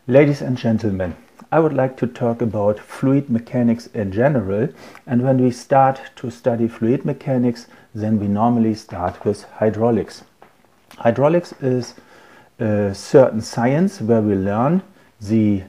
Ladies and gentlemen, I would like to talk about fluid mechanics in general, and when we start to study fluid mechanics, then we normally start with hydraulics. Hydraulics is a certain science where we learn the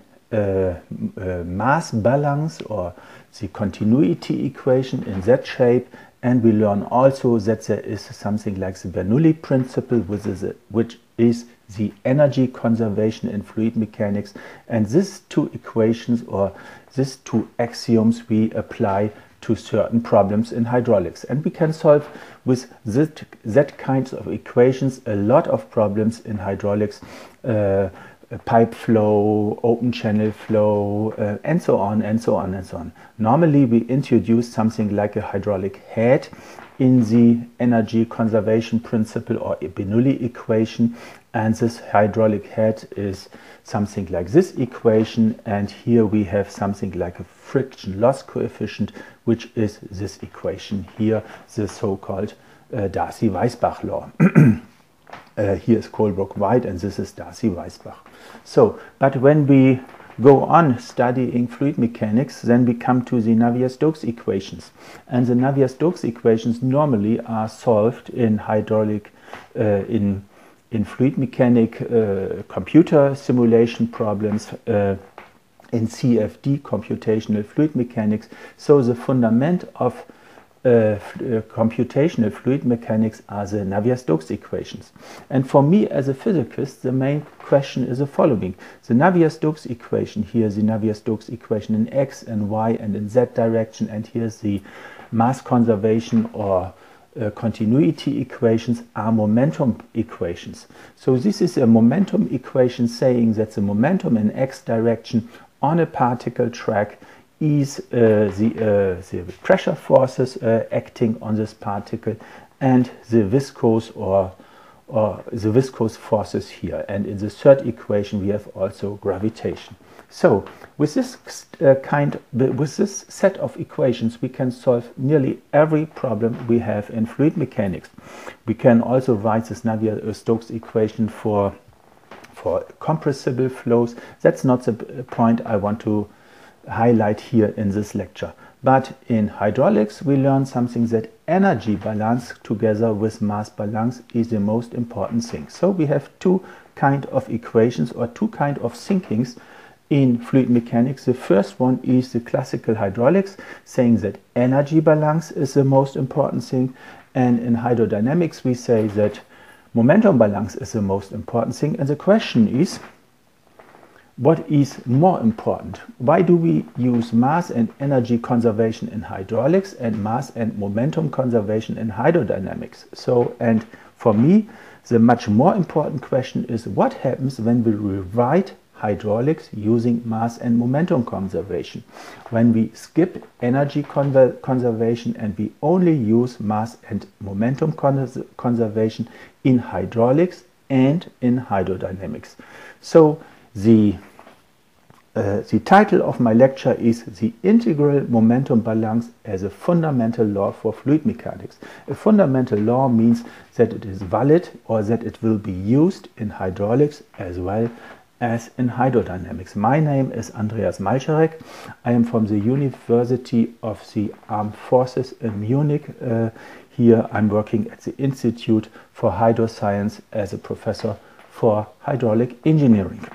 mass balance or the continuity equation in that shape, and we learn also that there is something like the Bernoulli principle, which is the energy conservation in fluid mechanics, and these two equations or these two axioms we apply to certain problems in hydraulics, and we can solve with that kinds of equations a lot of problems in hydraulics, pipe flow, open channel flow, and so on and so on and so on. Normally we introduce something like a hydraulic head in the energy conservation principle or Bernoulli equation, and this hydraulic head is something like this equation, and here we have something like a friction loss coefficient, which is this equation here, the so-called Darcy-Weisbach law. Here is Colebrook-White and this is Darcy-Weisbach. So, but when we go on studying fluid mechanics, then we come to the Navier-Stokes equations. And the Navier-Stokes equations normally are solved in hydraulic, in fluid mechanic computer simulation problems, in CFD, computational fluid mechanics. So the fundament of computational fluid mechanics are the Navier-Stokes equations. And for me as a physicist, the main question is the following. The Navier-Stokes equation, here the Navier-Stokes equation in X and Y and in Z direction, and here's the mass conservation or continuity equations are momentum equations. So this is a momentum equation saying that the momentum in X direction on a particle track is the pressure forces acting on this particle and the viscous or the viscous forces here. And in the third equation we have also gravitation. So with this with this set of equations we can solve nearly every problem we have in fluid mechanics. We can also write this Navier-Stokes equation for compressible flows. That's not the point I want to highlight here in this lecture. But in hydraulics we learn something that energy balance together with mass balance is the most important thing. So we have two kind of equations or two kind of thinkings in fluid mechanics. The first one is the classical hydraulics, saying that energy balance is the most important thing, and in hydrodynamics we say that momentum balance is the most important thing. And the question is, what is more important? Why do we use mass and energy conservation in hydraulics and mass and momentum conservation in hydrodynamics? So, and for me, the much more important question is what happens when we rewrite hydraulics using mass and momentum conservation, when we skip energy conservation and we only use mass and momentum conservation in hydraulics and in hydrodynamics. So the title of my lecture is The Integral Momentum Balance as a Fundamental Law for Fluid Mechanics. A fundamental law means that it is valid or that it will be used in hydraulics as well as in hydrodynamics. My name is Andreas Malcherek. I am from the University of the Armed Forces in Munich. Here I'm working at the Institute for Hydroscience as a professor for hydraulic engineering.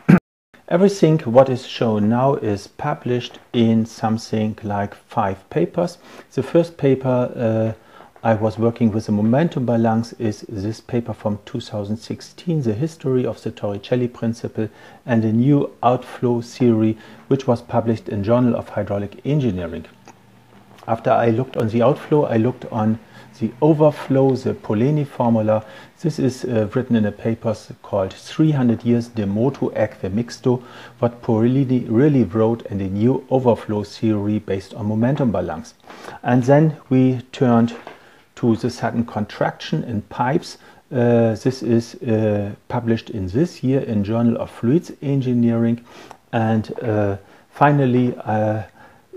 Everything what is shown now is published in something like 5 papers. The first paper I was working with the momentum balance is this paper from 2016, The History of the Torricelli Principle and a New Outflow Theory, which was published in Journal of Hydraulic Engineering. After I looked on the outflow, I looked on the overflow, the Poleni formula. This is written in a paper called 300 Years de Motu Aeque Mixto, what Poleni really wrote in the new overflow theory based on momentum balance. And then we turned to the sudden contraction in pipes. This is published in this year in Journal of Fluids Engineering. And finally,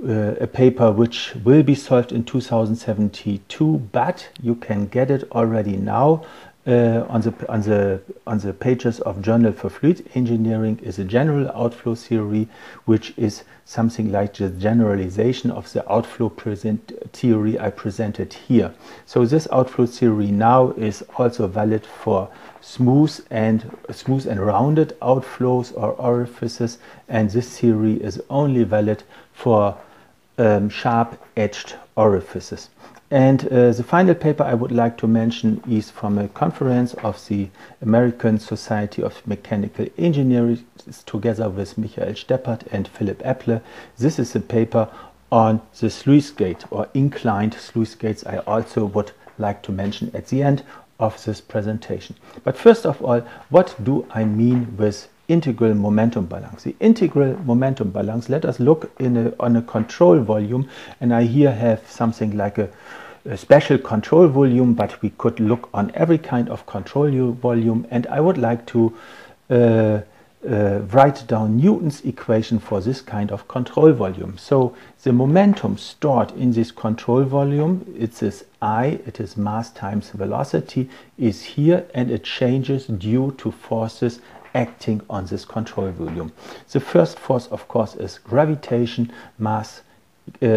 a paper which will be solved in 2072, but you can get it already now on the pages of Journal for Fluid Engineering is a general outflow theory, which is something like the generalization of the outflow theory I presented here. So this outflow theory now is also valid for smooth and rounded outflows or orifices, and this theory is only valid for sharp-edged orifices. And the final paper I would like to mention is from a conference of the American Society of Mechanical Engineering together with Michael Steppert and Philip Epple. This is a paper on the sluice gate or inclined sluice gates I also would like to mention at the end of this presentation. But first of all, what do I mean with integral momentum balance? The integral momentum balance, let us look on a control volume, and I here have something like a special control volume, but we could look on every kind of control volume, and I would like to write down Newton's equation for this kind of control volume. So the momentum stored in this control volume, it is I, it is mass times velocity, is here, and it changes due to forces acting on this control volume. The first force, of course, is gravitation, mass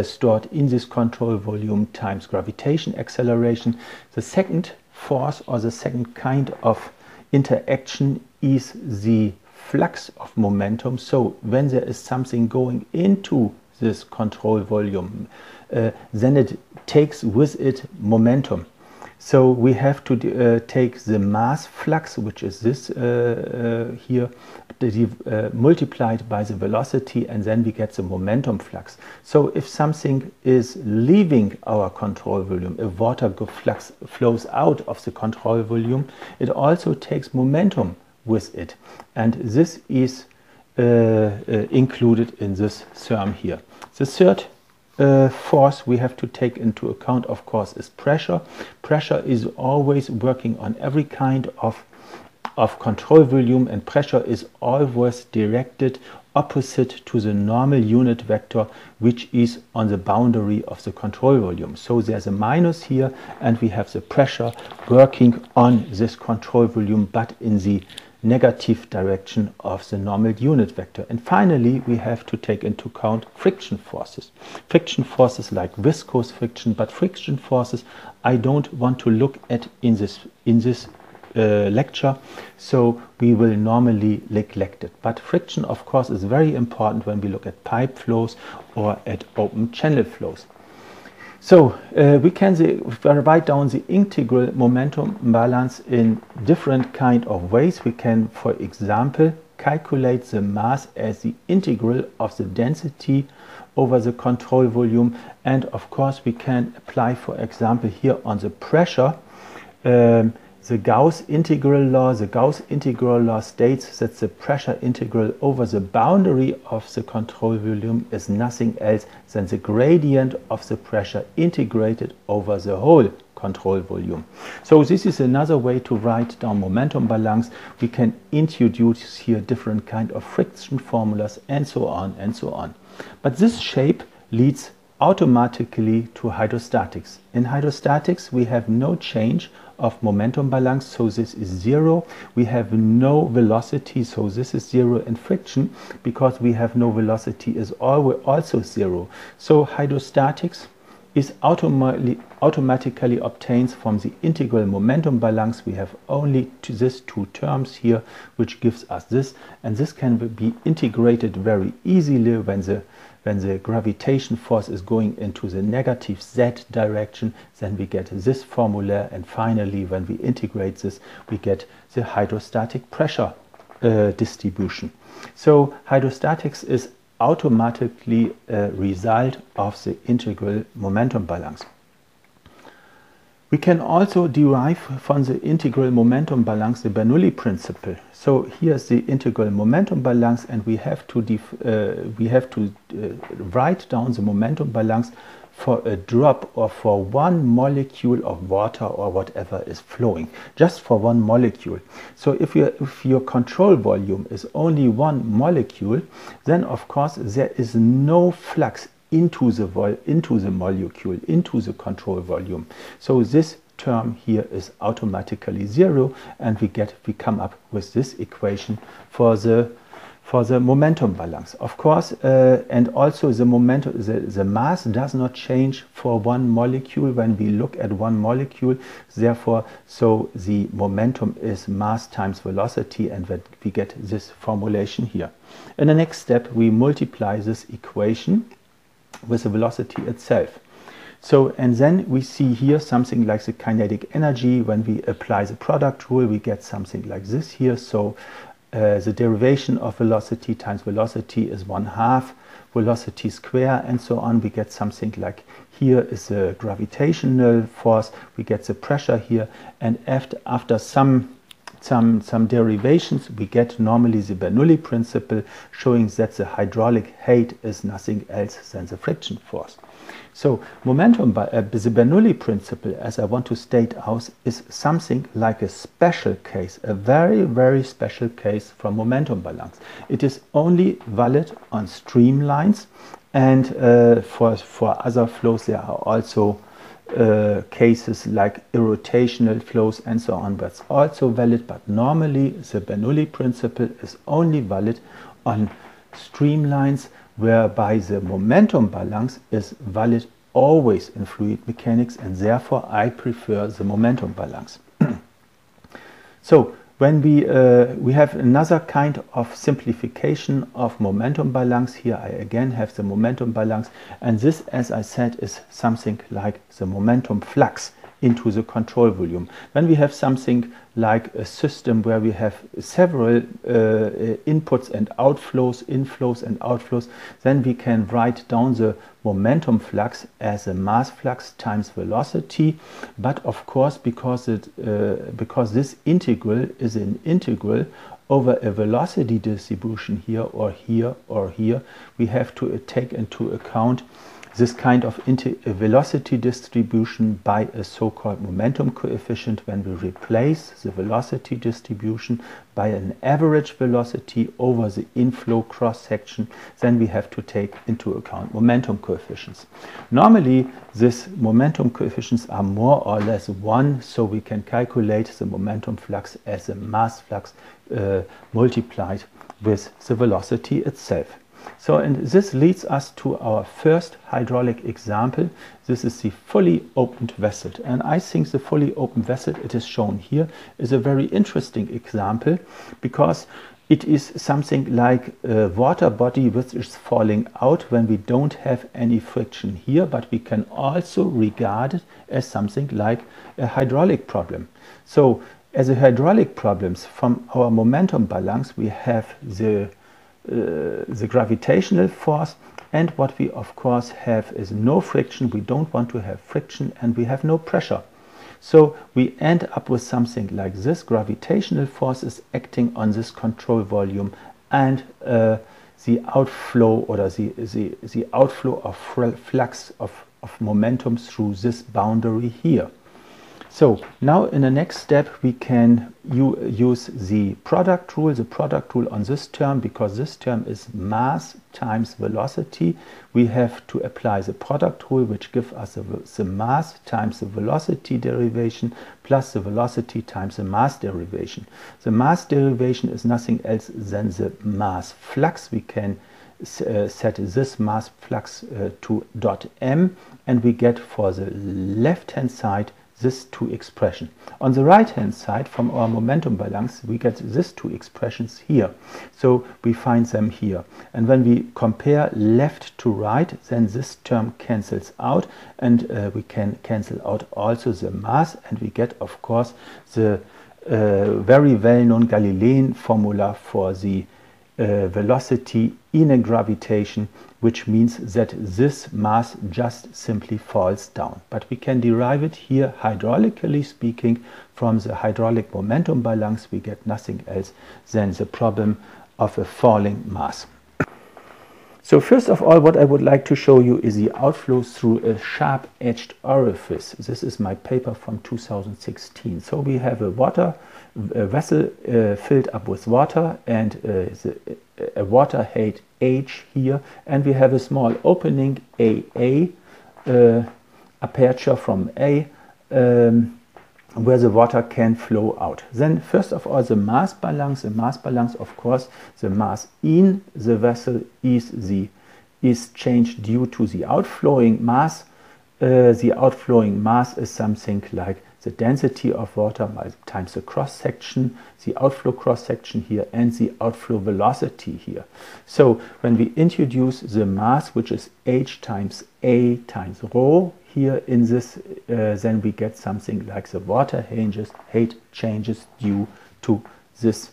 stored in this control volume times gravitation acceleration. The second force, or the second kind of interaction, is the flux of momentum. So when there is something going into this control volume, then it takes with it momentum. So we have to take the mass flux, which is this here, multiplied by the velocity, and then we get the momentum flux. So if something is leaving our control volume, if water flux flows out of the control volume, it also takes momentum with it. And this is included in this term here. The third force we have to take into account, of course, is pressure. Pressure is always working on every kind of control volume, and pressure is always directed opposite to the normal unit vector, which is on the boundary of the control volume. So there's a minus here, and we have the pressure working on this control volume, but in the negative direction of the normal unit vector. And finally, we have to take into account friction forces. Friction forces like viscous friction, but friction forces I don't want to look at in this lecture, so we will normally neglect it. But friction, of course, is very important when we look at pipe flows or at open channel flows. So we can write down the integral momentum balance in different kind of ways. We can, for example, calculate the mass as the integral of the density over the control volume, and of course we can apply, for example, here on the pressure the Gauss integral law. The Gauss integral law states that the pressure integral over the boundary of the control volume is nothing else than the gradient of the pressure integrated over the whole control volume. So this is another way to write down momentum balance. We can introduce here different kind of friction formulas and so on and so on. But this shape leads automatically to hydrostatics. In hydrostatics we have no change of momentum balance, so this is zero. We have no velocity, so this is zero. And friction, because we have no velocity, is also zero. So hydrostatics is automatically obtained from the integral momentum balance. We have only these two terms here, which gives us this, and this can be integrated very easily when the gravitation force is going into the negative z direction. Then we get this formula, and finally when we integrate this we get the hydrostatic pressure distribution. So hydrostatics is automatically a result of the integral momentum balance. We can also derive from the integral momentum balance the Bernoulli principle. So here's the integral momentum balance, and we have to write down the momentum balance for a drop or for one molecule of water or whatever is flowing, just for one molecule. So if your control volume is only one molecule, then of course there is no flux into the molecule, into the control volume. So this term here is automatically 0, and we come up with this equation for the momentum balance. Of course, and also the mass does not change for one molecule when we look at one molecule. Therefore, so the momentum is mass times velocity, and that we get this formulation here. In the next step, we multiply this equation with the velocity itself. So, and then we see here something like the kinetic energy. When we apply the product rule, we get something like this here. So the derivation of velocity times velocity is 1/2 velocity square, and so on. We get something like, here is the gravitational force, we get the pressure here, and after some derivations, we get normally the Bernoulli principle, showing that the hydraulic height is nothing else than the friction force. So momentum, the Bernoulli principle, as I want to state out, is something like a special case, a very, very special case from momentum balance. It is only valid on streamlines, and for other flows there are also cases like irrotational flows and so on, but it's also valid. But normally the Bernoulli principle is only valid on streamlines, whereby the momentum balance is valid always in fluid mechanics, and therefore I prefer the momentum balance. So when we have another kind of simplification of momentum balance, here I again have the momentum balance, and this, as I said, is something like the momentum flux into the control volume. When we have something like a system where we have several inputs and outflows, inflows and outflows, then we can write down the momentum flux as a mass flux times velocity. But of course, because this integral is an integral over a velocity distribution here or here or here, we have to take into account this kind of velocity distribution by a so-called momentum coefficient. When we replace the velocity distribution by an average velocity over the inflow cross-section, then we have to take into account momentum coefficients. Normally, these momentum coefficients are more or less 1, so we can calculate the momentum flux as a mass flux multiplied with the velocity itself. So, and this leads us to our first hydraulic example. This is the fully opened vessel, and I think the fully open vessel, it is shown here, is a very interesting example, because it is something like a water body which is falling out when we don't have any friction here, but we can also regard it as something like a hydraulic problem. So as a hydraulic problems, from our momentum balance, we have the gravitational force, and what we of course have is no friction. We don't want to have friction, and we have no pressure. So we end up with something like this. Gravitational force is acting on this control volume, and the outflow, or the outflow of flux of momentum through this boundary here. So now in the next step we can use the product rule on this term, because this term is mass times velocity. We have to apply the product rule, which gives us the mass times the velocity derivation plus the velocity times the mass derivation. The mass derivation is nothing else than the mass flux. We can set this mass flux to dot m, and we get for the left hand side this two expressions. On the right hand side, from our momentum balance, we get these two expressions here. So we find them here. And when we compare left to right, then this term cancels out, and we can cancel out also the mass, and we get, of course, the very well-known Galilean formula for the velocity in a gravitation, which means that this mass just simply falls down. But we can derive it here, hydraulically speaking, from the hydraulic momentum balance. We get nothing else than the problem of a falling mass. So first of all, what I would like to show you is the outflow through a sharp-edged orifice. This is my paper from 2016. So we have a vessel filled up with water, and a water height h here, and we have a small opening AA, aperture from A, where the water can flow out. Then first of all, the mass balance, of course, the mass in the vessel is changed due to the outflowing mass. The outflowing mass is something like the density of water times the cross section, the outflow cross section here, and the outflow velocity here. So when we introduce the mass, which is h times a times rho here in this, then we get something like the water height changes due to this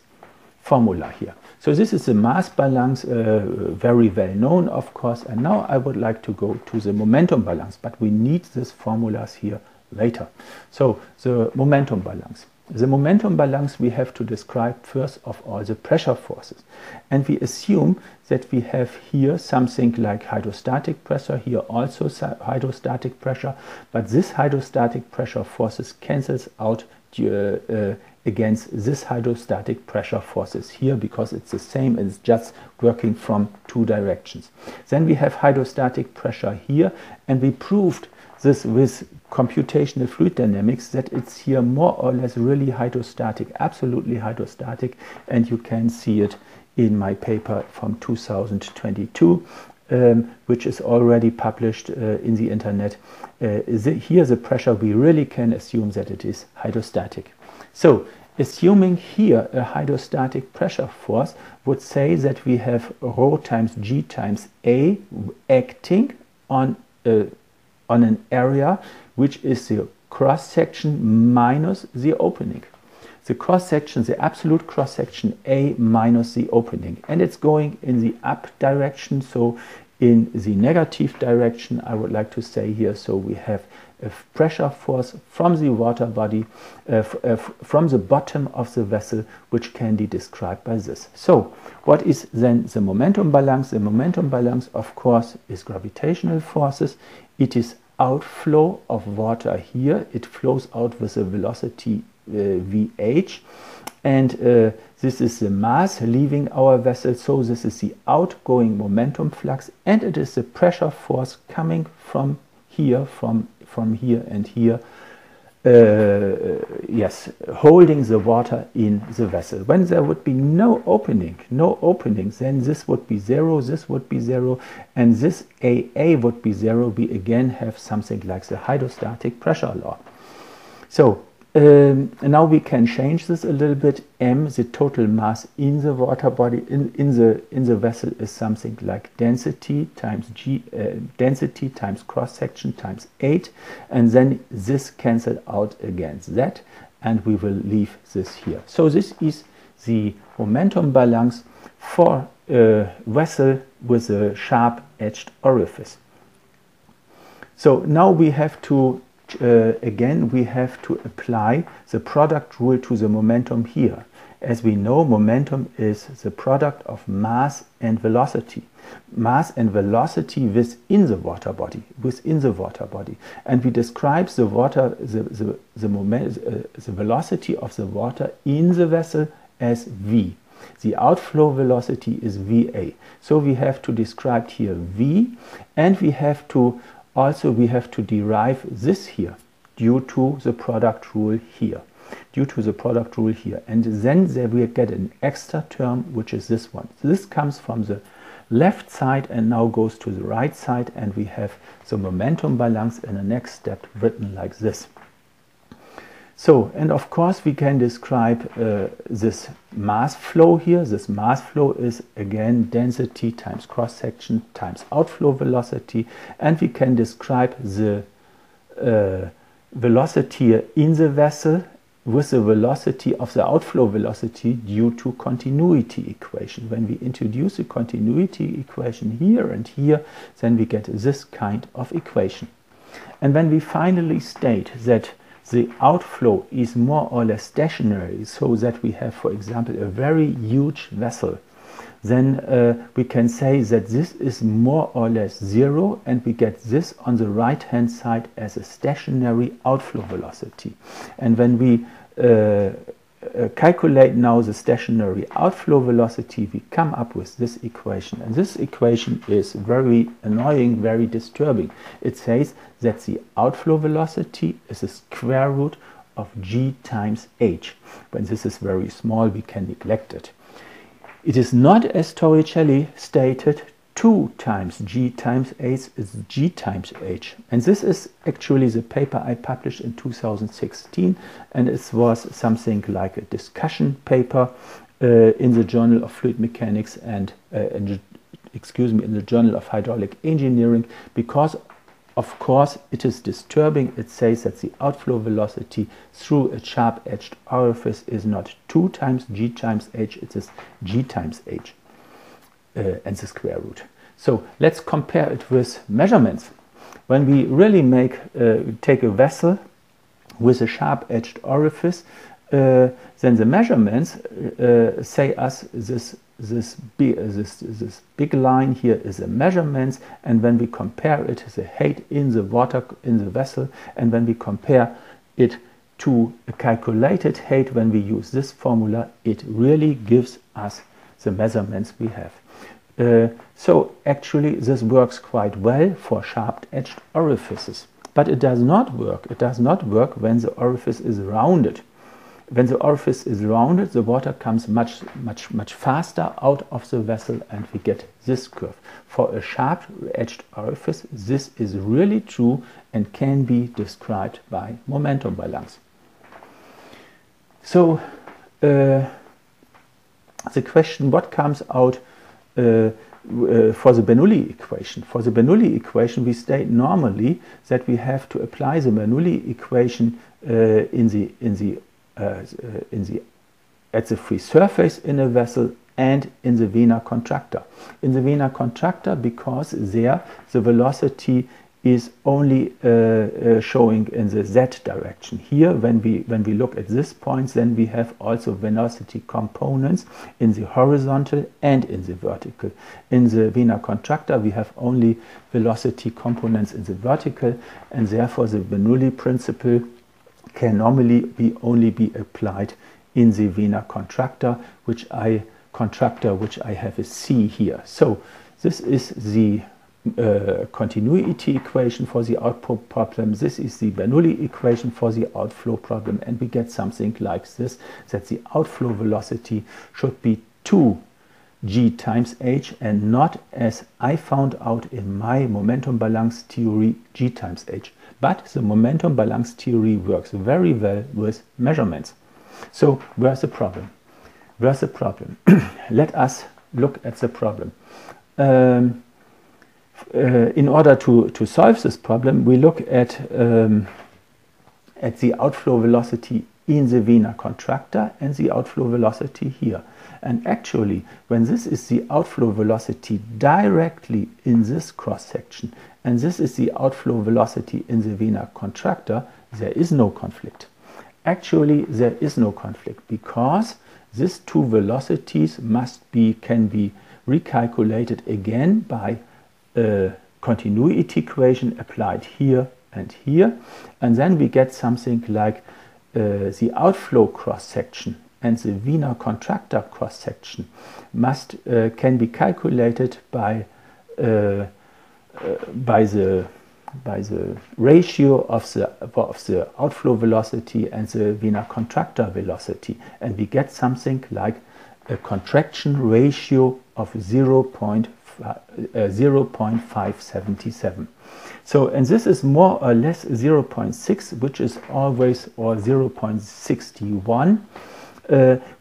formula here. So this is the mass balance, very well known, of course. And now I would like to go to the momentum balance, but we need these formulas here later. So the momentum balance. The momentum balance we have to describe first of all the pressure forces. And we assume that we have here something like hydrostatic pressure, here also hydrostatic pressure, but this hydrostatic pressure forces cancels out against this hydrostatic pressure forces here, because it's the same, it's just working from two directions. Then we have hydrostatic pressure here, and we proved this with computational fluid dynamics that it's here more or less really hydrostatic, absolutely hydrostatic, and you can see it in my paper from 2022, which is already published in the internet. Here the pressure, we really can assume that it is hydrostatic. So assuming here a hydrostatic pressure force would say that we have rho times g times a acting on an area which is the cross section minus the opening. The cross section, the absolute cross section A minus the opening, and it's going in the up direction, so in the negative direction I would like to say here. So we have a pressure force from the water body, from the bottom of the vessel, which can be described by this. So what is then the momentum balance? The momentum balance, of course, is gravitational forces. It is outflow of water here. It flows out with a velocity VH, and this is the mass leaving our vessel, so this is the outgoing momentum flux, and it is the pressure force coming from here, from here and here, yes, holding the water in the vessel. When there would be no opening, then this would be zero, this would be zero, and this AA would be zero. We again have something like the hydrostatic pressure law. So now we can change this a little bit. M, the total mass in the water body, in the vessel, is something like density times G, density times cross section times 8, and then this cancel out against that, and we will leave this here. So this is the momentum balance for a vessel with a sharp-edged orifice. So now we have to again, we have to apply the product rule to the momentum here. As we know, momentum is the product of mass and velocity. Mass and velocity within the water body, and we describe the velocity of the water in the vessel as V. The outflow velocity is VA. So we have to describe here V, and we have to derive this here due to the product rule here. And then there we get an extra term, which is this one. So this comes from the left side and now goes to the right side, and we have the momentum balance in the next step written like this. So, and of course we can describe this mass flow here. This mass flow is again density times cross section times outflow velocity, and we can describe the velocity in the vessel with the velocity of the outflow velocity due to continuity equation. When we introduce a continuity equation here and here, then we get this kind of equation. And when we finally state that the outflow is more or less stationary, so that we have, for example, a very huge vessel, then we can say that this is more or less zero, and we get this on the right hand side as a stationary outflow velocity. And when we calculate now the stationary outflow velocity, we come up with this equation. And this equation is very annoying, very disturbing. It says that the outflow velocity is the square root of G times H. When this is very small, we can neglect it. It is not, as Torricelli stated, 2 times G times H, is G times H. And this is actually the paper I published in 2016, and it was something like a discussion paper in the Journal of Fluid Mechanics and in the Journal of Hydraulic Engineering, because of course it is disturbing. It says that the outflow velocity through a sharp-edged orifice is not 2 times G times H, it is G times H. And the square root. So let's compare it with measurements. When we really take a vessel with a sharp-edged orifice, then the measurements say us this big line here is the measurements, and when we compare it, the height in the water in the vessel, and when we compare it to a calculated height, when we use this formula, it really gives us the measurements we have. So actually this works quite well for sharp-edged orifices, but it does not work. It does not work when the orifice is rounded. When the orifice is rounded, the water comes much faster out of the vessel, and we get this curve. For a sharp-edged orifice, this is really true and can be described by momentum balance. So the question, what comes out for the Bernoulli equation? For the Bernoulli equation, we state normally that we have to apply the Bernoulli equation at the free surface in a vessel and in the vena contracta. In the vena contracta, because there the velocity is only showing in the z direction. Here, when we look at this point, then we have also velocity components in the horizontal and in the vertical. In the vena contracta, we have only velocity components in the vertical, and therefore the Bernoulli principle can normally only be applied in the vena contracta, which I have a C here. So this is the continuity equation for the outflow problem. This is the Bernoulli equation for the outflow problem, and we get something like this, that the outflow velocity should be 2 G times H and not, as I found out in my momentum balance theory, G times H. But the momentum balance theory works very well with measurements. So where's the problem? Where's the problem? Let us look at the problem. In order to solve this problem, we look at the outflow velocity in the vena contracta and the outflow velocity here. And actually, when this is the outflow velocity directly in this cross section, and this is the outflow velocity in the vena contracta, there is no conflict. Actually, there is no conflict, because these two velocities can be recalculated again by a continuity equation applied here and here, and then we get something like the outflow cross section and the vena contracta cross section can be calculated by the ratio of the outflow velocity and the vena contracta velocity, and we get something like a contraction ratio of 0.577. So, and this is more or less 0.6, which is always, or 0.61,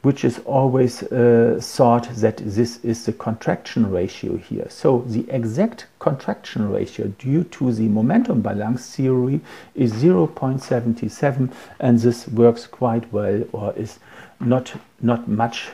which is always thought that this is the contraction ratio here. So the exact contraction ratio due to the momentum balance theory is 0.77, and this works quite well, or is not much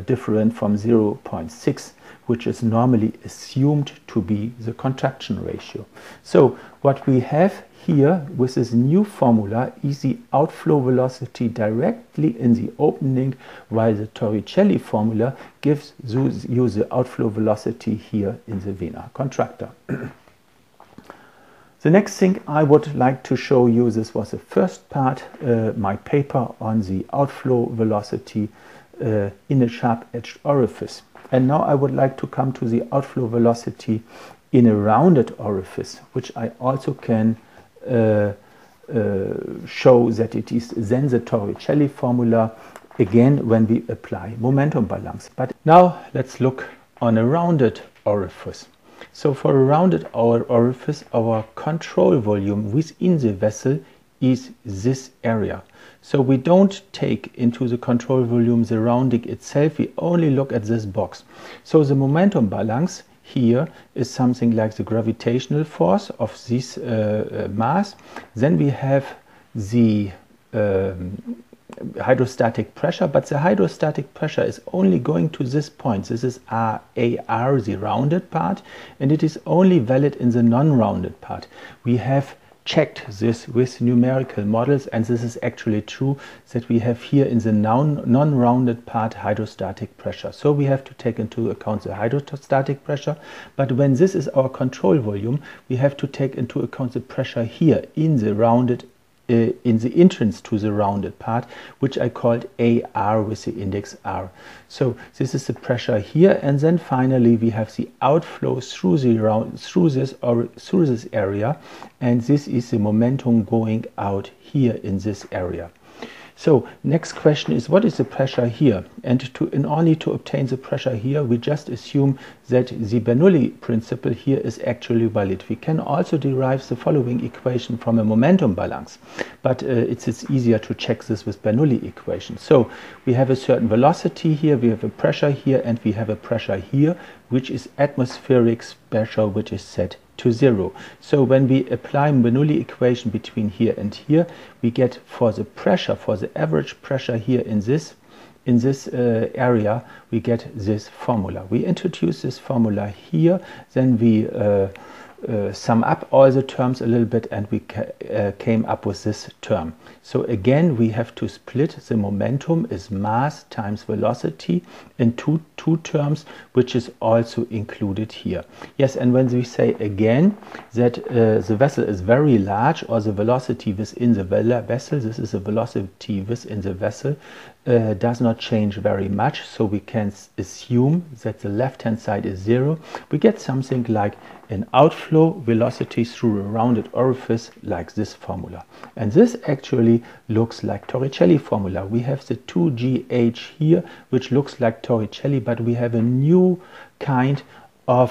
different from 0.6, which is normally assumed to be the contraction ratio. So what we have here with this new formula is the outflow velocity directly in the opening, while the Torricelli formula gives you the outflow velocity here in the vena contracta. The next thing I would like to show you, this was the first part, my paper on the outflow velocity in a sharp-edged orifice. And now I would like to come to the outflow velocity in a rounded orifice, which I also can show that it is then the Torricelli formula again when we apply momentum balance. But now let's look on a rounded orifice. So for a rounded orifice, our control volume within the vessel is this area. So we don't take into the control volume the rounding itself, we only look at this box. So the momentum balance here is something like the gravitational force of this mass. Then we have the hydrostatic pressure, but the hydrostatic pressure is only going to this point. This is AR, the rounded part, and it is only valid in the non-rounded part. We have checked this with numerical models, and this is actually true that we have here in the non-rounded part hydrostatic pressure. So we have to take into account the hydrostatic pressure, but when this is our control volume, we have to take into account the pressure here in the rounded in the entrance to the rounded part, which I called AR with the index R. So this is the pressure here, and then finally we have the outflow through this area, and this is the momentum going out here in this area. So next question is, what is the pressure here? And in order to obtain the pressure here, we just assume that the Bernoulli principle here is actually valid. We can also derive the following equation from a momentum balance, but it's easier to check this with Bernoulli equation. So we have a certain velocity here, we have a pressure here, and we have a pressure here, which is atmospheric pressure, which is set to 0. So when we apply Bernoulli equation between here and here, we get for the pressure, for the average pressure here in this area, we get this formula. We introduce this formula here, then we sum up all the terms a little bit, and we came up with this term. So again, we have to split the momentum is mass times velocity in two terms, which is also included here. Yes, and when we say again that the vessel is very large, or the velocity within the vessel, this is the velocity within the vessel, does not change very much, so we can assume that the left hand side is 0. We get something like an outflow velocity through a rounded orifice, like this formula. And this actually looks like Torricelli formula. We have the 2GH here, which looks like Torricelli, but we have a new kind of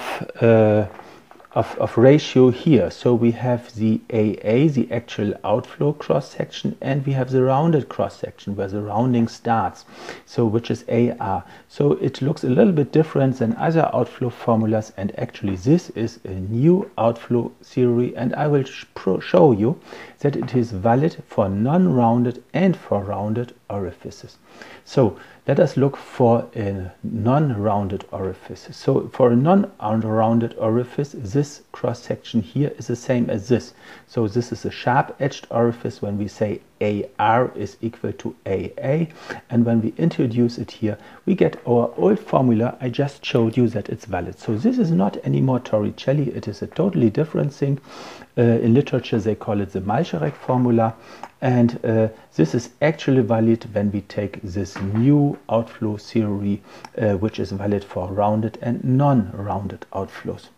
ratio here. So we have the AA, the actual outflow cross section, and we have the rounded cross section where the rounding starts, so which is AR. So it looks a little bit different than other outflow formulas, and actually this is a new outflow theory, and I will show you that it is valid for non-rounded and for rounded orifices. So let us look for a non-rounded orifice. So for a non-rounded orifice, this cross section here is the same as this. So this is a sharp-edged orifice when we say AR is equal to AA, and when we introduce it here, we get our old formula. I just showed you that it's valid. So this is not anymore Torricelli, it is a totally different thing. In literature they call it the Malcherek formula, and this is actually valid when we take this new outflow theory, which is valid for rounded and non-rounded outflows.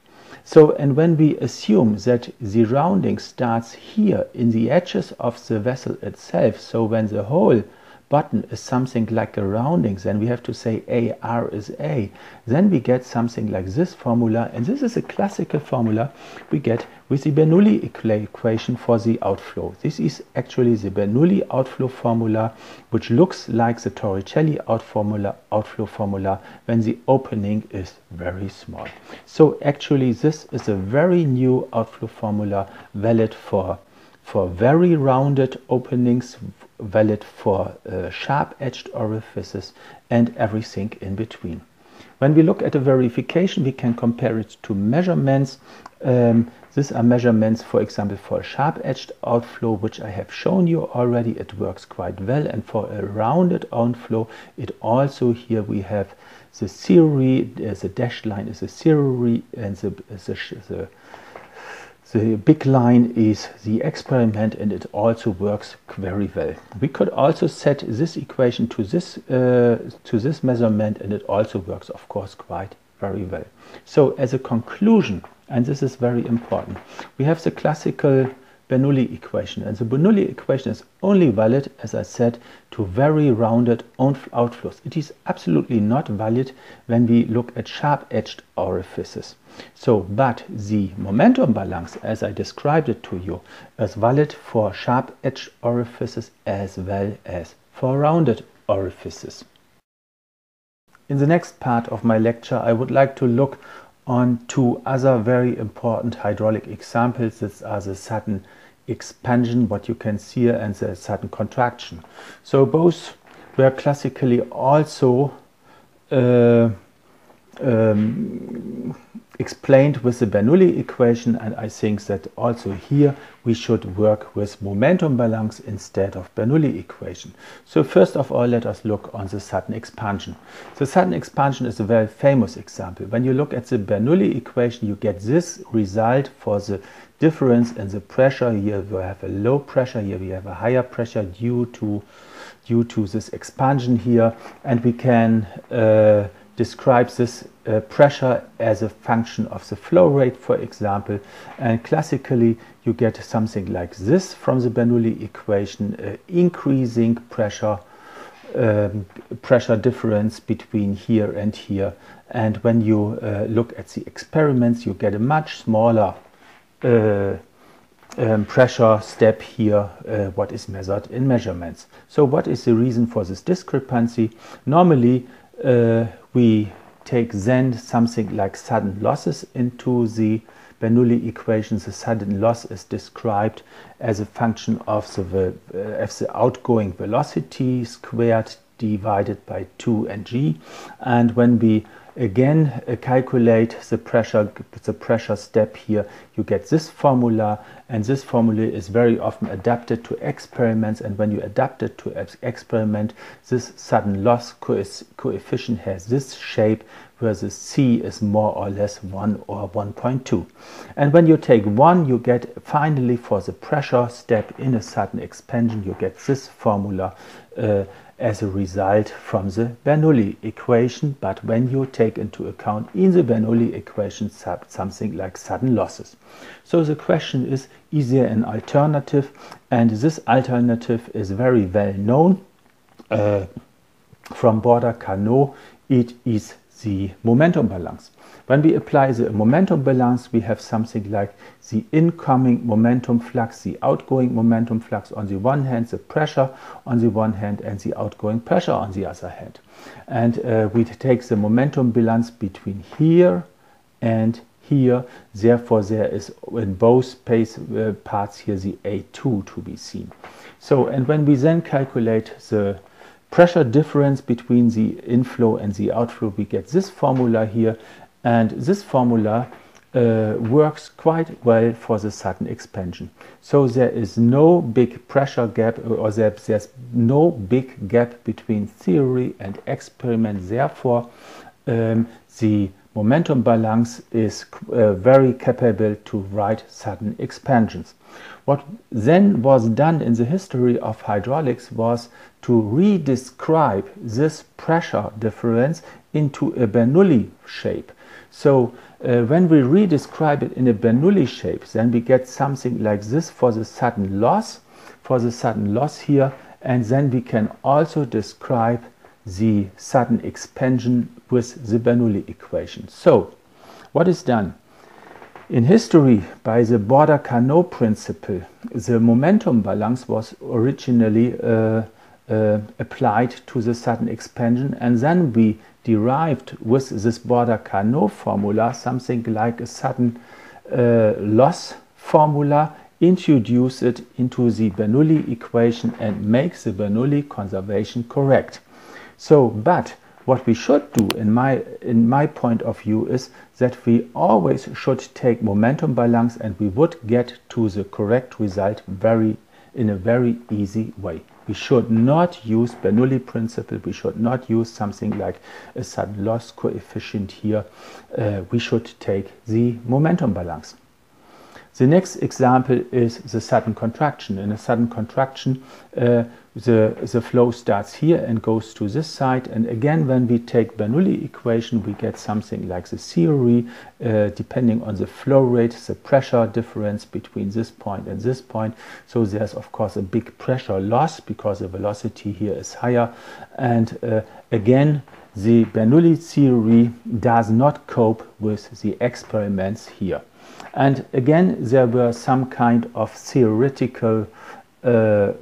So, and when we assume that the rounding starts here in the edges of the vessel itself, so when the whole bottom is something like a rounding, then we have to say AR is A. Then we get something like this formula, and this is a classical formula we get with the Bernoulli equation for the outflow. This is actually the Bernoulli outflow formula, which looks like the Torricelli outflow formula when the opening is very small. So actually this is a very new outflow formula, valid for very rounded openings, valid for sharp-edged orifices, and everything in between. When we look at a verification, we can compare it to measurements. These are measurements, for example, for a sharp-edged outflow, which I have shown you already. It works quite well. And for a rounded outflow, it also, here we have the theory, the dashed line is the theory, and the big line is the experiment, and it also works very well. We could also set this equation to this measurement, and it also works, of course, quite very well. So as a conclusion, and this is very important, we have the classical Bernoulli equation. And the Bernoulli equation is only valid, as I said, to very rounded outflows. It is absolutely not valid when we look at sharp-edged orifices. So, but the momentum balance, as I described it to you, is valid for sharp-edged orifices as well as for rounded orifices. In the next part of my lecture, I would like to look on two other very important hydraulic examples. That are the sudden expansion, what you can see here, and the sudden contraction. So both were classically also explained with the Bernoulli equation, and I think that also here we should work with momentum balance instead of Bernoulli equation. So first of all, let us look on the sudden expansion. The sudden expansion is a very famous example. When you look at the Bernoulli equation, you get this result for the difference in the pressure. Here we have a low pressure, here we have a higher pressure due to this expansion here, and we can describe this pressure as a function of the flow rate, for example, and classically you get something like this from the Bernoulli equation, increasing pressure difference between here and here, and when you look at the experiments, you get a much smaller pressure step here, what is measured in measurements. So what is the reason for this discrepancy? Normally we take then something like sudden losses into the Bernoulli equation. The sudden loss is described as a function of the outgoing velocity squared divided by 2 and when we again calculate the pressure step here, you get this formula, and this formula is very often adapted to experiments, and when you adapt it to experiment, this sudden loss coefficient has this shape where the C is more or less 1 or 1.2. And when you take 1, you get finally for the pressure step in a sudden expansion, you get this formula as a result from the Bernoulli equation, but when you take into account in the Bernoulli equation something like sudden losses. So the question is there an alternative? And this alternative is very well known from Borda-Carnot. It is the momentum balance. When we apply the momentum balance, we have something like the incoming momentum flux, the outgoing momentum flux on the one hand, the pressure on the one hand, and the outgoing pressure on the other hand. And we take the momentum balance between here and here. Therefore, there is in both parts here the A2 to be seen. So, and when we then calculate the pressure difference between the inflow and the outflow, we get this formula here, and this formula works quite well for the sudden expansion. So there is no big pressure gap, or there's no big gap between theory and experiment. Therefore, the momentum balance is very capable to write sudden expansions. What then was done in the history of hydraulics was to redescribe this pressure difference into a Bernoulli shape. So when we redescribe it in a Bernoulli shape, then we get something like this for the sudden loss, here, and then we can also describe the sudden expansion with the Bernoulli equation. So what is done? In history, by the Borda-Carnot principle, the momentum balance was originally applied to the sudden expansion, and then we derived with this Borda-Carnot formula something like a sudden loss formula, introduce it into the Bernoulli equation and make the Bernoulli conservation correct. So, but what we should do in my point of view is that we always should take momentum balance, and we would get to the correct result in a very easy way. We should not use Bernoulli principle. We should not use something like a sudden loss coefficient here. We should take the momentum balance. The next example is the sudden contraction. In a sudden contraction, the flow starts here and goes to this side, and again when we take Bernoulli equation we get something like the theory, depending on the flow rate, the pressure difference between this point and this point. So there's of course a big pressure loss because the velocity here is higher, and again the Bernoulli theory does not cope with the experiments here. And again there were some kind of theoretical there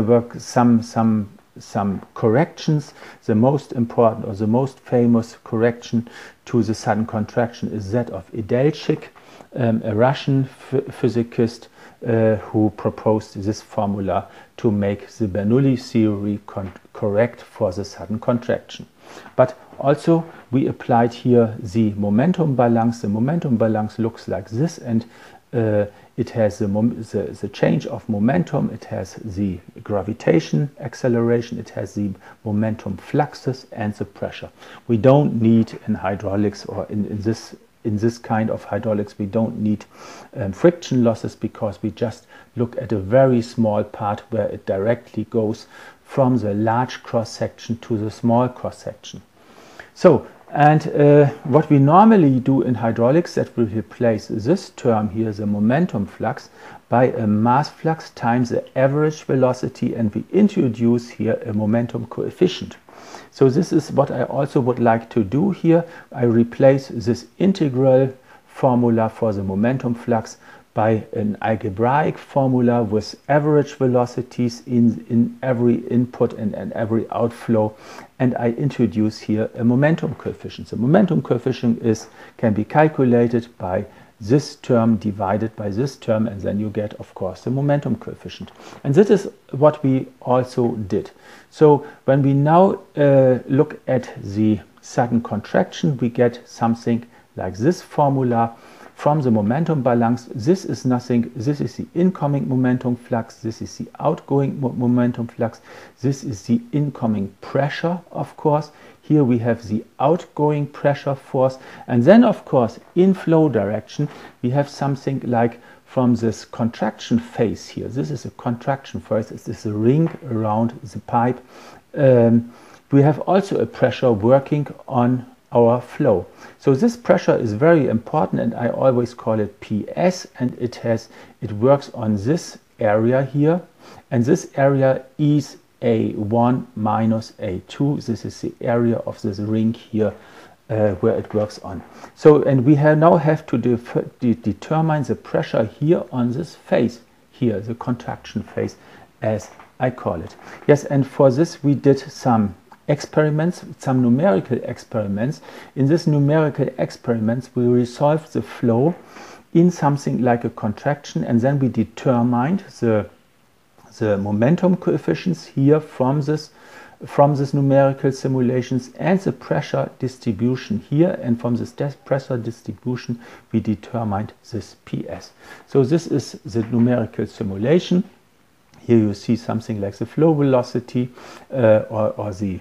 were some corrections. The most important or the most famous correction to the sudden contraction is that of Edelchik, a Russian physicist who proposed this formula to make the Bernoulli theory correct for the sudden contraction. But also we applied here the momentum balance. The momentum balance looks like this, and it has the change of momentum, it has the gravitation acceleration, it has the momentum fluxes and the pressure. We don't need in hydraulics, or in this kind of hydraulics, we don't need friction losses, because we just look at a very small part where it directly goes from the large cross section to the small cross section. So, and what we normally do in hydraulics, that we replace this term here, the momentum flux, by a mass flux times the average velocity, and we introduce here a momentum coefficient. So this is what I also would like to do here. I replace this integral formula for the momentum flux by an algebraic formula with average velocities in every input and every outflow, and I introduce here a momentum coefficient. The momentum coefficient can be calculated by this term divided by this term, and then you get of course the momentum coefficient. And this is what we also did. So when we now look at the sudden contraction, we get something like this formula from the momentum balance. This is nothing, this is the incoming momentum flux, this is the outgoing momentum flux, this is the incoming pressure, of course. Here we have the outgoing pressure force, and then of course in flow direction we have something like from this contraction phase here. This is a contraction phase, this is a ring around the pipe. We have also a pressure working on our flow. So this pressure is very important, and I always call it PS, and it works on this area here, and this area is A1 minus A2. This is the area of this ring here where it works on. So, and we now have to determine the pressure here on this phase here, the contraction phase, as I call it. Yes, and for this we did some experiments, some numerical experiments. In this numerical experiments we resolved the flow in something like a contraction, and then we determined the momentum coefficients here from this numerical simulations, and the pressure distribution here, and from this pressure distribution we determined this PS. So this is the numerical simulation. Here you see something like the flow velocity or the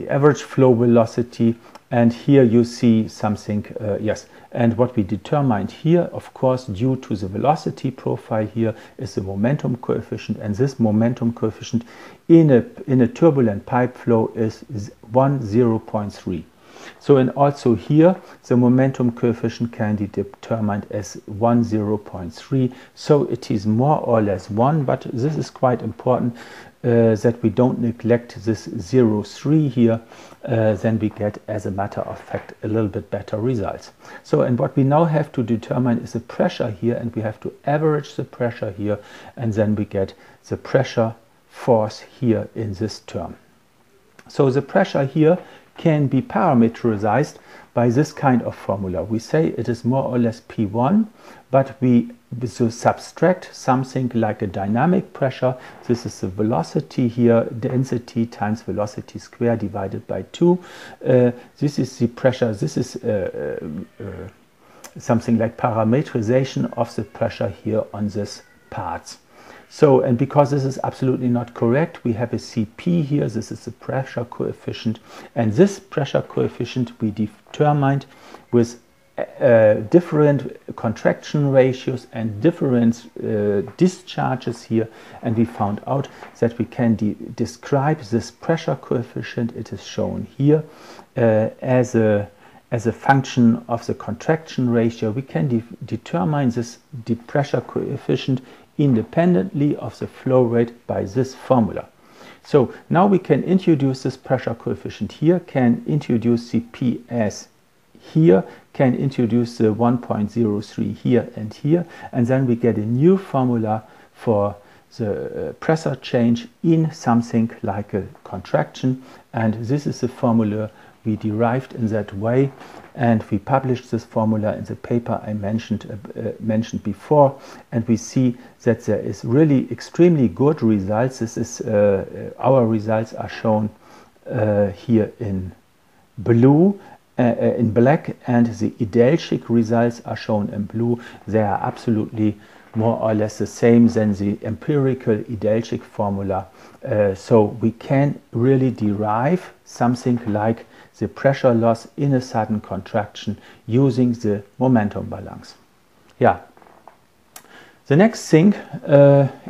average flow velocity, and here you see something, yes, and what we determined here, of course, due to the velocity profile here, is the momentum coefficient, and this momentum coefficient in a turbulent pipe flow is 0.3. So, and also here the momentum coefficient can be determined as 0.3, so it is more or less 1, but this is quite important that we don't neglect this 0.3 here, then we get, as a matter of fact, a little bit better results. So, and what we now have to determine is the pressure here, and we have to average the pressure here, and then we get the pressure force here in this term. So the pressure here can be parameterized by this kind of formula. We say it is more or less P1, but we subtract something like a dynamic pressure. This is the velocity here, density times velocity square divided by 2. This is the pressure. This is something like parameterization of the pressure here on this parts. So, and because this is absolutely not correct, we have a CP here. This is the pressure coefficient, and this pressure coefficient we determined with different contraction ratios and different discharges here, and we found out that we can describe this pressure coefficient, it is shown here, as a function of the contraction ratio. We can determine this pressure coefficient independently of the flow rate by this formula. So now we can introduce this pressure coefficient here, can introduce the PS here, can introduce the 1.03 here and here, and then we get a new formula for the pressure change in something like a contraction, and this is the formula we derived in that way, and we published this formula in the paper I mentioned before, and we see that there is really extremely good results. This is our results are shown here in blue, in black, and the Edelchik results are shown in blue. They are absolutely more or less the same than the empirical Edelchik formula. So we can really derive something like the pressure loss in a sudden contraction using the momentum balance. Yeah. The next thing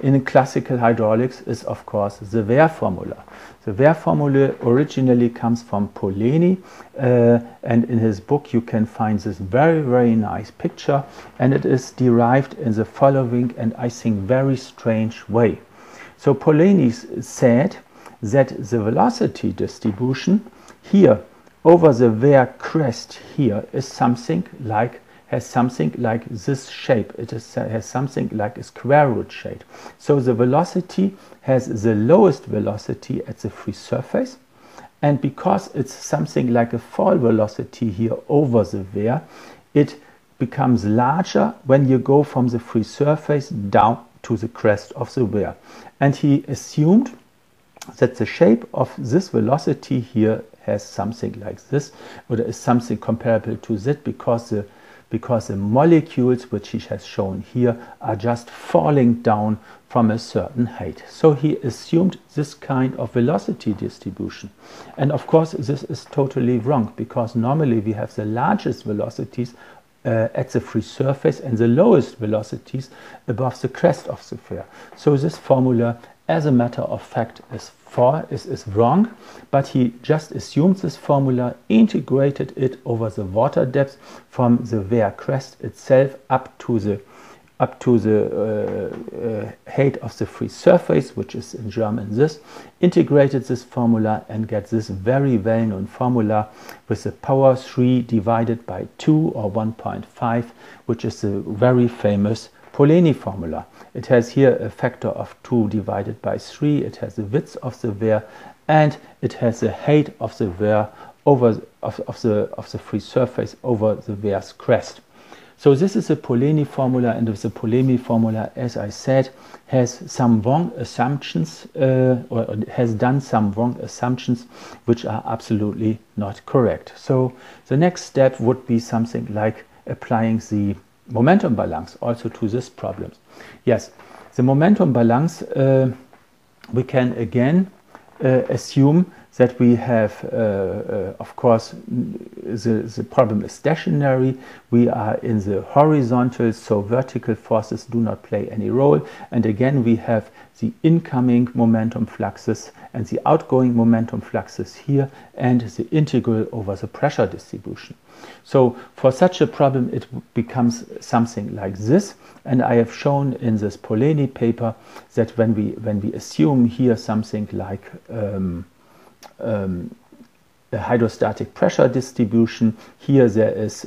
in classical hydraulics is, of course, the weir formula. The weir formula originally comes from Poleni, and in his book you can find this very, very nice picture, and it is derived in the following, and I think very strange way. So Poleni said that the velocity distribution here over the weir crest here is something like, has something like this shape. It has something like a square root shape. So the velocity has the lowest velocity at the free surface, and because it's something like a fall velocity here over the weir, it becomes larger when you go from the free surface down to the crest of the weir. And he assumed that the shape of this velocity here has something like this, or is something comparable to that, because the molecules which he has shown here are just falling down from a certain height. So he assumed this kind of velocity distribution. And of course this is totally wrong, because normally we have the largest velocities at the free surface and the lowest velocities above the crest of the weir. So this formula, as a matter of fact, is wrong, but he just assumed this formula, integrated it over the water depth from the weir crest itself up to the height of the free surface, which is in German this, integrated this formula and get this very well-known formula with the power 3 divided by 2 or 1.5, which is the very famous Poleni formula. It has here a factor of 2 divided by 3, it has the width of the weir, and it has the height of the weir over of the free surface over the weir's crest. So this is a Poleni formula, and the Poleni formula, as I said, has some wrong assumptions, or has done some wrong assumptions which are absolutely not correct. So the next step would be something like applying the momentum balance also to this problem. Yes, the momentum balance, we can again assume that we have, of course, the problem is stationary. We are in the horizontal, so vertical forces do not play any role. And again, we have the incoming momentum fluxes and the outgoing momentum fluxes here, and the integral over the pressure distribution. So for such a problem, it becomes something like this. And I have shown in this Poleni paper that when we assume here something like a hydrostatic pressure distribution, here there is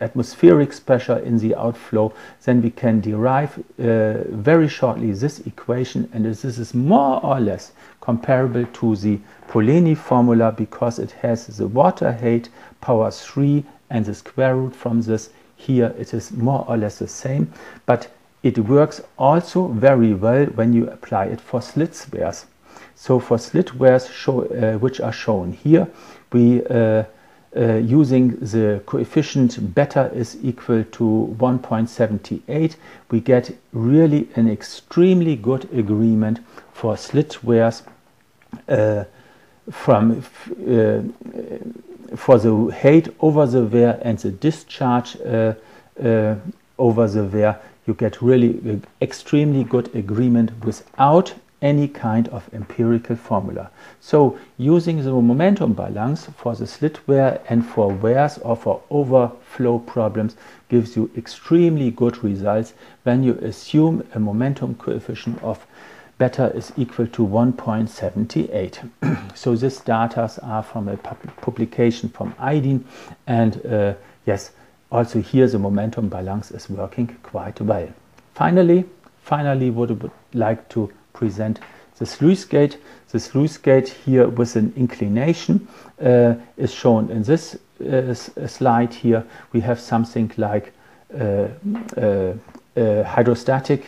atmospheric pressure in the outflow, then we can derive very shortly this equation, and this is more or less comparable to the Poleni formula, because it has the water height power 3 and the square root from this. Here it is more or less the same, but it works also very well when you apply it for slit weirs. So for slit weirs which are shown here, we using the coefficient beta is equal to 1.78, we get really an extremely good agreement for slit weirs for the height over the weir and the discharge over the weir, you get really extremely good agreement without any kind of empirical formula. So using the momentum balance for the slit weir and for weirs or for overflow problems gives you extremely good results when you assume a momentum coefficient of beta is equal to 1.78. So these data are from a publication from IDIN, and yes, also here the momentum balance is working quite well. Finally, would like to present the sluice gate. The sluice gate here with an inclination is shown in this slide here. We have something like hydrostatic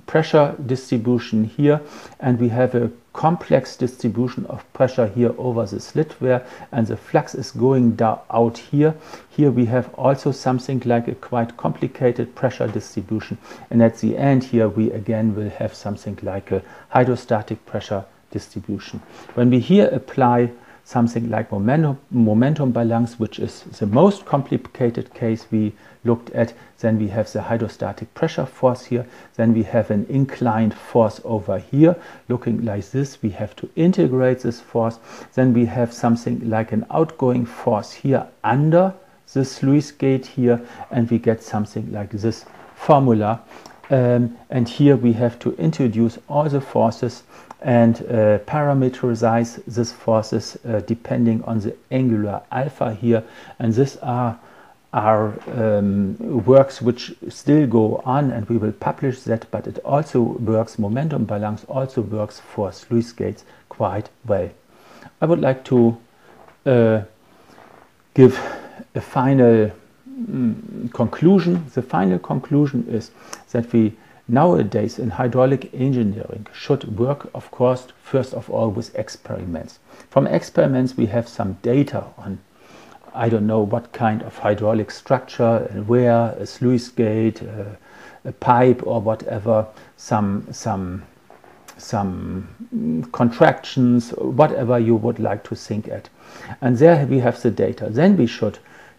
pressure distribution here, and we have a complex distribution of pressure here over the slit weir, and the flux is going down out here. Here we have also something like a quite complicated pressure distribution, and at the end here we again will have something like a hydrostatic pressure distribution. When we here apply something like momentum balance, which is the most complicated case we looked at, then we have the hydrostatic pressure force here, then we have an inclined force over here looking like this. We have to integrate this force, then we have something like an outgoing force here under the sluice gate here, and we get something like this formula, and here we have to introduce all the forces and parameterize these forces depending on the angular alpha here, and these are works which still go on, and we will publish that, but it also works, momentum balance also works for sluice gates quite well. I would like to give a final conclusion. The final conclusion is that we nowadays in hydraulic engineering should work, of course, first of all with experiments. From experiments we have some data on, I don't know what kind of hydraulic structure, and where a sluice gate, a pipe or whatever, some contractions, whatever you would like to think at. And there we have the data. Then we should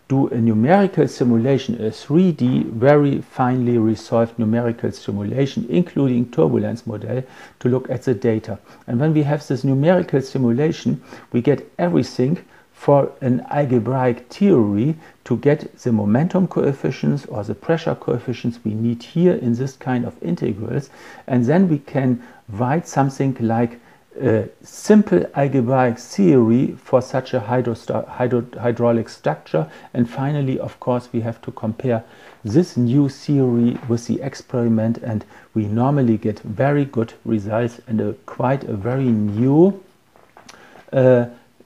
do a numerical simulation, a 3D, very finely resolved numerical simulation, including turbulence model, to look at the data. And when we have this numerical simulation, we get everything for an algebraic theory to get the momentum coefficients or the pressure coefficients we need here in this kind of integrals. And then we can write something like a simple algebraic theory for such a hydraulic structure. And finally, of course, we have to compare this new theory with the experiment, and we normally get very good results and quite a very new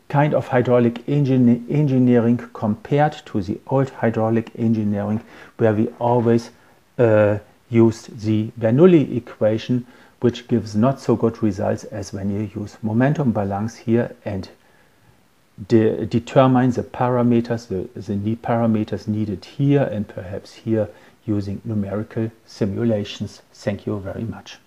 kind of hydraulic engineering compared to the old hydraulic engineering, where we always used the Bernoulli equation, which gives not so good results as when you use momentum balance here and determine the parameters, the parameters needed here and perhaps here using numerical simulations. Thank you very much.